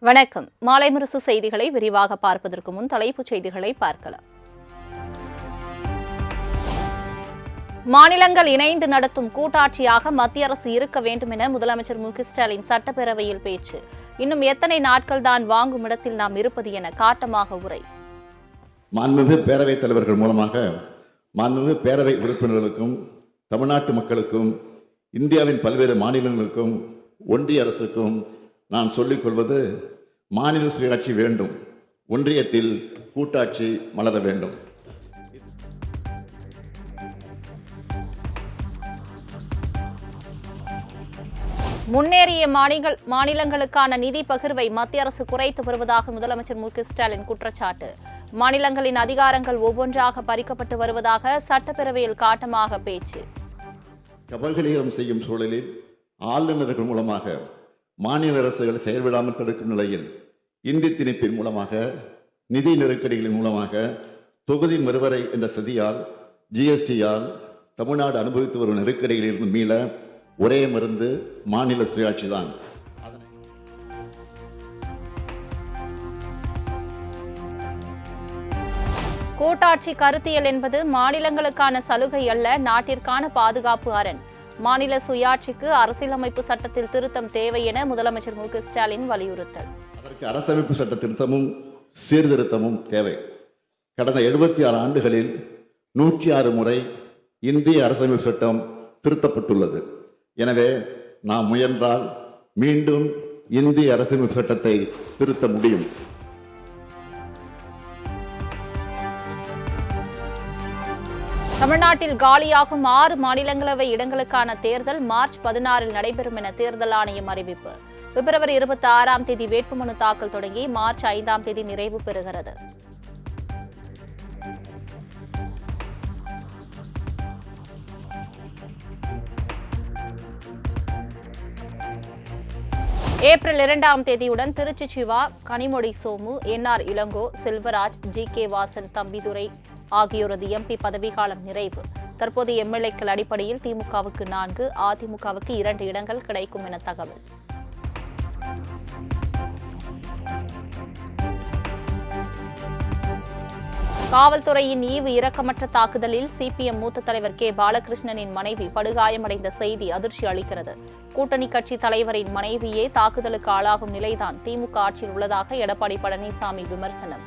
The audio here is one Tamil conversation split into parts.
வணக்கம். மாலை முரசு செய்திகளை விரிவாக பார்ப்பதற்கு முன் தலைப்புச் செய்திகளை பார்க்கலாம். மாநிலங்கள் இணைந்து நடத்தும் கூட்டாட்சியாக மத்திய அரசு இருக்க வேண்டும் என முதலமைச்சர் மு க ஸ்டாலின் சட்டப்பேரவையில் பேச்சு. இன்னும் எத்தனை நாட்கள் தான் வாங்கும் இடத்தில் நாம் இருப்பது என காட்டமாக உரை. மாண்புமிகு பேரவைத் தலைவர்கள் மூலமாக மாண்புமிகு பேரவை உறுப்பினர்களுக்கும் தமிழ்நாட்டு மக்களுக்கும் இந்தியாவின் பல்வேறு மாநிலங்களுக்கும் ஒன்றிய அரசுக்கும் நான் சொல்லிக் கொள்வது, மாநில சுயாட்சி வேண்டும், ஒன்றியத்தில் கூட்டாட்சி மலர வேண்டும். முன்னேறிய மாநிலங்களுக்கான நிதி பகிர்வை மத்திய அரசு குறைத்து வருவதாக முதலமைச்சர் மு க ஸ்டாலின் குற்றச்சாட்டு. மாநிலங்களின் அதிகாரங்கள் ஒவ்வொன்றாக பறிக்கப்பட்டு வருவதாக சட்டப்பேரவையில் காட்டமாக பேச்சு. கபல்கலிகம் செய்யும் சூழலில் ஆளுநர்கள் மூலமாக மாநில அரசுகள் செயல்படாமல் தடுக்கும் நிலையில் இந்தி திணிப்பின் மூலமாக, நிதி நெருக்கடிகளின் மூலமாக, தொகுதி மறுவரை என்ற சதியால், ஜிஎஸ்டியால் தமிழ்நாடு அனுபவித்து வரும் நெருக்கடிகளிலிருந்து மீள ஒரே மருந்து மாநில சுயாட்சி தான். கூட்டாட்சி கருத்தியல் என்பது மாநிலங்களுக்கான சலுகை அல்ல, நாட்டிற்கான பாதுகாப்பு அரண். மாநில சுயாட்சிக்கு அரசியலமைப்பு சட்டத்தில் திருத்தம் தேவை என முதலமைச்சர் மு க ஸ்டாலின் வலியுறுத்தல். அதற்கு அரசமைப்பு சட்ட திருத்தமும் சீர்திருத்தமும் தேவை. கடந்த 76 ஆண்டுகளில் 106 முறை இந்திய அரசமைப்பு சட்டம் திருத்தப்பட்டுள்ளது. எனவே நாம் முயன்றால் மீண்டும் இந்திய அரசமைப்பு சட்டத்தை திருத்த முடியும். தமிழ்நாட்டில் காலியாகும் 6 மாநிலங்களவை இடங்களுக்கான தேர்தல் மார்ச் 16 நடைபெறும் என தேர்தல் ஆணையம் அறிவிப்பு. பிப்ரவரி 26ஆம் தேதி வேட்புமனு தாக்கல் தொடங்கி மார்ச் 5ஆம் தேதி நிறைவு பெறுகிறது. ஏப்ரல் 2ஆம் தேதியுடன் திருச்சி சிவா, கனிமொழி சோமு, என்.ஆர். இளங்கோ, செல்வராஜ், ஜி.கே. வாசன், தம்பிதுரை ஆகியோரது எம்பி பதவிக்காலம் நிறைவு. தற்போது எம்எல்ஏக்கள் அடிப்படையில் திமுகவுக்கு 4, அதிமுகவுக்கு 2 இடங்கள் கிடைக்கும் என தகவல். காவல்துறையின் ஈவு இரக்கமற்ற தாக்குதலில் சிபிஎம் மூத்த தலைவர் கே. பாலகிருஷ்ணனின் மனைவி படுகாயமடைந்த செய்தி அதிர்ச்சி அளிக்கிறது. கூட்டணி கட்சி தலைவரின் மனைவியே தாக்குதலுக்கு ஆளாகும் நிலைதான் திமுக ஆட்சியில் உள்ளதாக எடப்பாடி பழனிசாமி விமர்சனம்.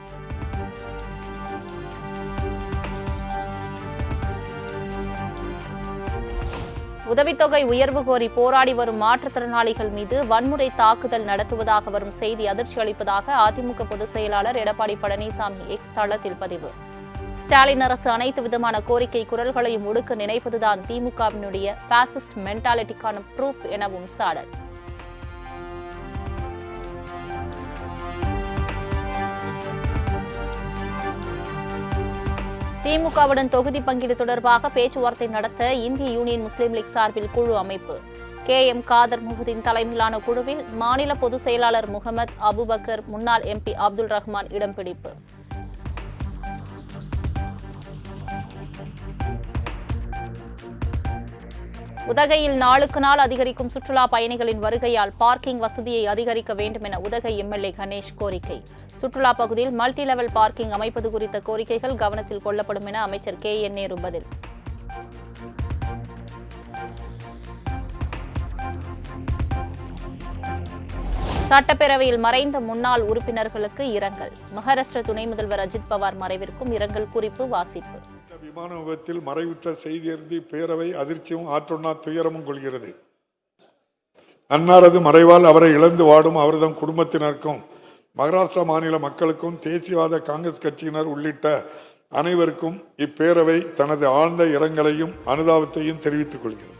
உதவித்தொகை உயர்வு கோரி போராடி வரும் மாற்றுத்திறனாளிகள் மீது வன்முறை தாக்குதல் நடத்துவதாக வரும் செய்தி அதிர்ச்சி அளிப்பதாக அதிமுக பொதுச் செயலாளர் எடப்பாடி பழனிசாமி எக்ஸ் தளத்தில் பதிவு. ஸ்டாலின் அரசு அனைத்து விதமான கோரிக்கை குரல்களையும் ஒடுக்க நினைப்பதுதான் திமுகவினுடைய பாசிஸ்ட் மென்டாலிட்டிக்கான ப்ரூஃப் எனவும் சாடல். திமுகவுடன் தொகுதி பங்கீடு தொடர்பாக பேச்சுவார்த்தை நடத்த இந்திய யூனியன் முஸ்லீம் லீக் சார்பில் குழு அமைப்பு. கே.எம். காதர் முஹுதீன் தலைமையிலான குழுவில் மாநில பொதுச் செயலாளர் முகமது அபுபக்கர், முன்னாள் எம்பி அப்துல் ரஹ்மான் இடம் பிடிப்பு. உதகையில் நாளுக்கு நாள் அதிகரிக்கும் சுற்றுலா பயணிகளின் வருகையால் பார்க்கிங் வசதியை அதிகரிக்க வேண்டும் என உதகை எம்எல்ஏ கணேஷ் கோரிக்கை. சுற்றுலா பகுதியில் மல்டி லெவல் பார்க்கிங் அமைப்பது குறித்த கோரிக்கைகள் கவனத்தில் கொள்ளப்படும் என அமைச்சர் கே.என். நேரு பதில். சட்டப்பேரவையில் மறைந்த முன்னாள் உறுப்பினர்களுக்கு இரங்கல். மகாராஷ்டிர துணை முதல்வர் அஜித் பவார் மறைவிற்கும் இரங்கல் குறிப்பு வாசிப்பு. விமான விபத்தில் மறைவுற்ற செய்தி அறிந்து பேரவை அதிர்ச்சியும் ஆற்றொன்னா துயரமும் கொள்கிறது. அன்னாரது மறைவால் அவரை இழந்து வாடும் அவரது குடும்பத்தினருக்கும் மகாராஷ்டிரா மாநில மக்களுக்கும் தேசியவாத காங்கிரஸ் கட்சியினர் உள்ளிட்ட அனைவருக்கும் இப்பேரவை தனது ஆழ்ந்த இரங்கலையும் அனுதாபத்தையும் தெரிவித்துக் கொள்கிறது.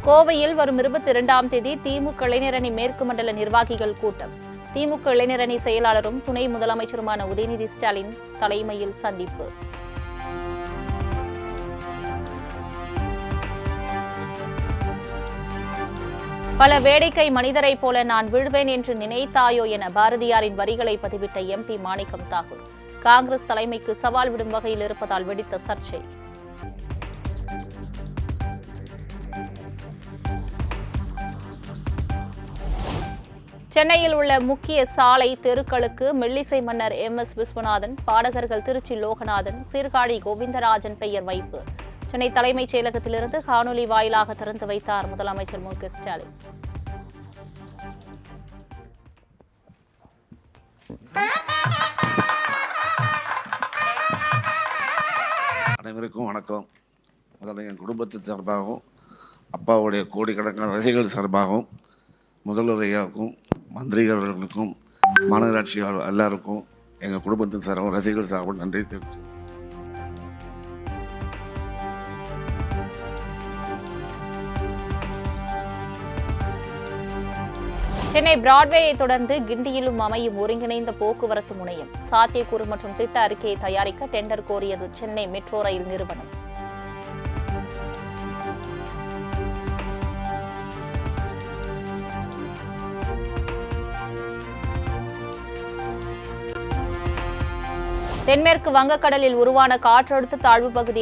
கோவையில் வரும் 22ஆம் தேதி திமுக இளைஞரணி மேற்கு மண்டல நிர்வாகிகள் கூட்டம். திமுக இளைஞரணி செயலாளரும் துணை முதலமைச்சருமான உதயநிதி ஸ்டாலின் தலைமையில் சந்திப்பு. பல வேடிக்கை மனிதரை போல நான் விழுவேன் என்று நினைத்தாயோ என பாரதியாரின் வரிகளை பதிவிட்ட எம்பி மாணிக்கம் தாகூர் காங்கிரஸ் தலைமைக்கு சவால் விடும் வகையில் இருப்பதால் வெடித்த சர்ச்சை. சென்னையில் உள்ள முக்கிய சாலை தெருக்களுக்கு மெல்லிசை மன்னர் MS விஸ்வநாதன், பாடகர்கள் திருச்சி லோகநாதன், சீர்காழி கோவிந்தராஜன் பெயர் வைப்பு. சென்னை தலைமைச் செயலகத்திலிருந்து காணொலி வாயிலாக திறந்து வைத்தார் முதலமைச்சர் மு.க. ஸ்டாலின். அனைவருக்கும் வணக்கம். முதல்ல என் குடும்பத்தின் சார்பாகவும் அப்பாவுடைய கோடிக்கணக்கான ரசிகர்கள் சார்பாகவும் முதல்வர் ஐயாவுக்கும் மந்திரிகளுக்கும் மாநகராட்சி எல்லாருக்கும் எங்கள் குடும்பத்தின் சார்பாகவும் ரசிகர்கள் சார்பாகவும் நன்றி தெரிவித்து சென்னை பிராட்வேயை தொடர்ந்து கிண்டியிலும் அமையும் ஒருங்கிணைந்த போக்குவரத்து முனையம். சாத்தியக்கூறு மற்றும் திட்ட அறிக்கையை தயாரிக்க டெண்டர் கோரியது சென்னை மெட்ரோ ரயில் நிறுவனம். தென்மேற்கு வங்கக்கடலில் உருவான காற்றழுத்த தாழ்வு பகுதி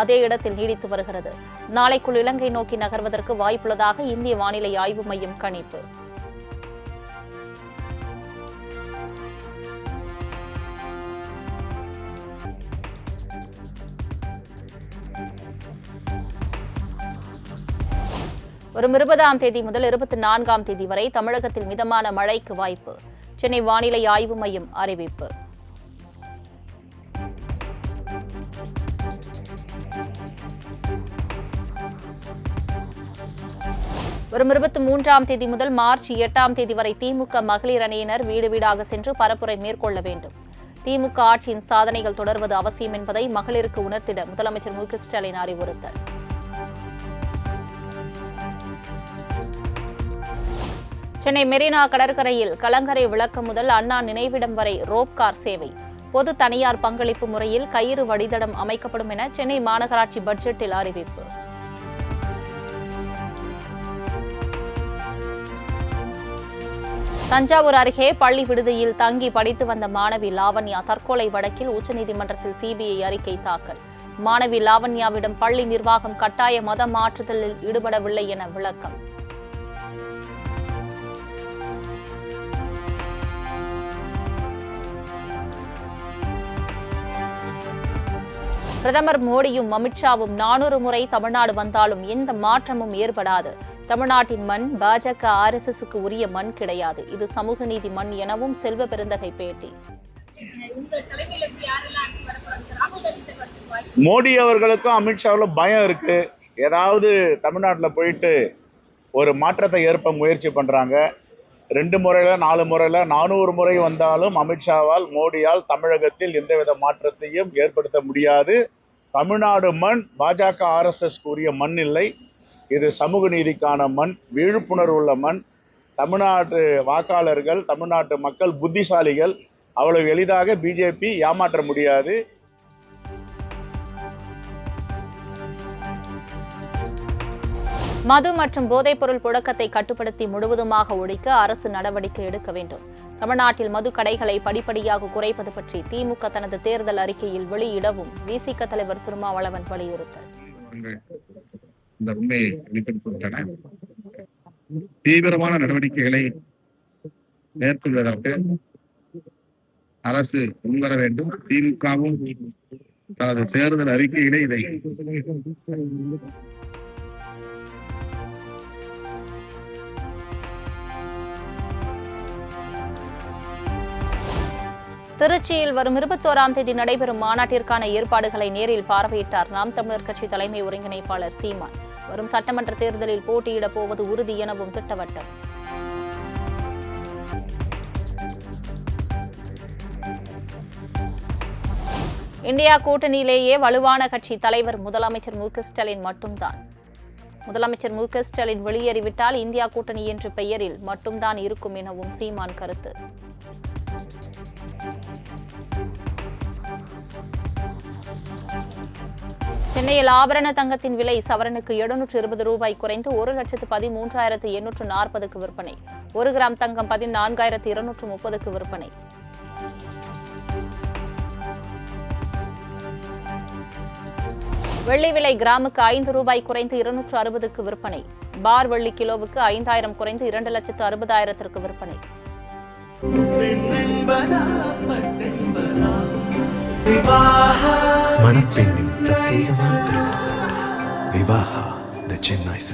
அதே இடத்தில் நீடித்து வருகிறது. நாளைக்குள் இலங்கை நோக்கி நகர்வதற்கு வாய்ப்புள்ளதாக இந்திய வானிலை ஆய்வு மையம் கணிப்பு. வரும் 20ஆம் தேதி முதல் 24ஆம் தேதி வரை தமிழகத்தில் மிதமான மழைக்கு வாய்ப்பு. சென்னை வானிலை ஆய்வு மையம் அறிவிப்பு. வரும் 23ஆம் தேதி முதல் மார்ச் 8ஆம் தேதி வரை திமுக மகளிர் அணியினர் வீடு வீடாக சென்று பரப்புரை மேற்கொள்ள வேண்டும். திமுக ஆட்சியின் சாதனைகள் தொடர்வது அவசியம் என்பதை மகளிருக்கு உணர்த்திட முதலமைச்சர் மு.க. ஸ்டாலின் அறிவுறுத்தல். சென்னை மெரினா கடற்கரையில் கலங்கரை விளக்கம் முதல் அண்ணா நினைவிடம் வரை ரோப் கார் சேவை. பொது தனியார் பங்களிப்பு முறையில் கயிறு வழித்தடம் அமைக்கப்படும் என சென்னை மாநகராட்சி பட்ஜெட்டில் அறிவிப்பு. தஞ்சாவூர் அருகே பள்ளி விடுதியில் தங்கி படித்து வந்த மாணவி லாவண்யா தற்கொலை வழக்கில் உச்சநீதிமன்றத்தில் சிபிஐ அறிக்கை தாக்கல். மாணவி லாவண்யாவிடம் பள்ளி நிர்வாகம் கட்டாய மத மாற்றுதலில் ஈடுபடவில்லை என விளக்கம். பிரதமர் மோடியும் அமித்ஷாவும் 400 முறை தமிழ்நாடு வந்தாலும் எந்த மாற்றமும் ஏற்படாது. தமிழ்நாட்டின் மண் பாஜக RSSக்கு உரிய மண் கிடையாது. இது சமூக நீதி மண் எனவும் செல்வ பெருந்தகை பேட்டி. மோடி அவர்களுக்கும் அமித்ஷாவில் பயம் இருக்கு. ஏதாவது தமிழ்நாட்டில் போயிட்டு ஒரு மாற்றத்தை ஏற்ப முயற்சி பண்றாங்க. 2 முறையில 4 முறையில 400 முறை வந்தாலும் அமித்ஷாவால் மோடியால் தமிழகத்தில் எந்தவித மாற்றத்தையும் ஏற்படுத்த முடியாது. தமிழ்நாடு மண் பாஜக RSSக்கு உரிய மண் இல்லை. இது சமூக நீதிக்கான மண், விழிப்புணர்வு உள்ள மண். தமிழ்நாட்டு வாக்காளர்கள், தமிழ்நாட்டு மக்கள் புத்திசாலிகள். அவ்வளவு எளிதாக பிஜேபி ஏமாற்ற முடியாது. மது மற்றும் போதைப்பொருள் புழக்கத்தை கட்டுப்படுத்தி முழுவதுமாக ஒழிக்க அரசு நடவடிக்கை எடுக்க வேண்டும். தமிழ்நாட்டில் மது கடைகளை படிப்படியாக குறைப்பது பற்றி திமுக தனது தேர்தல் அறிக்கையில் வெளியிடவும் விசிக தலைவர் திருமாவளவன் வலியுறுத்தல். இந்த உண்மையை வெளிப்படுத்துகின்றன. தீவிரமான நடவடிக்கைகளை மேற்கொள்வதற்கு அரசு முன்வர வேண்டும். திமுகவும் தனது தேர்தல் அறிக்கையிலே இதை திருச்சியில் வரும் 21ஆம் தேதி நடைபெறும் மாநாட்டிற்கான ஏற்பாடுகளை நேரில் பார்வையிட்டார் நாம் தமிழர் கட்சி தலைமை ஒருங்கிணைப்பாளர் சீமான். வரும் சட்டமன்ற தேர்தலில் போட்டியிடப் போவது உறுதி எனவும் திட்டவட்டம். இந்தியா கூட்டணியிலேயே வலுவான கட்சி தலைவர் முதலமைச்சர் மு.க. ஸ்டாலின் மட்டும்தான். முதலமைச்சர் மு.க. ஸ்டாலின் வெளியேறிவிட்டால் இந்தியா கூட்டணி என்ற பெயரில் மட்டும்தான் இருக்கும் எனவும் சீமான் கருத்து. சென்னையில் ஆபரண தங்கத்தின் விலை சவரனுக்கு 720 ரூபாய் குறைந்து 1,13,840க்கு விற்பனை. 1 கிராம் தங்கம் 14,230க்கு விற்பனை. வெள்ளி விலை கிராமுக்கு ₹5 குறைந்து 260க்கு விற்பனை. பார் வெள்ளி கிலோவுக்கு 5000 குறைந்து 2,60,000 விற்பனை. மணப்பெண்ணின் பிரத்யேகமான திருமணம் விவாஹா தி சென்னை சில்க்ஸ்.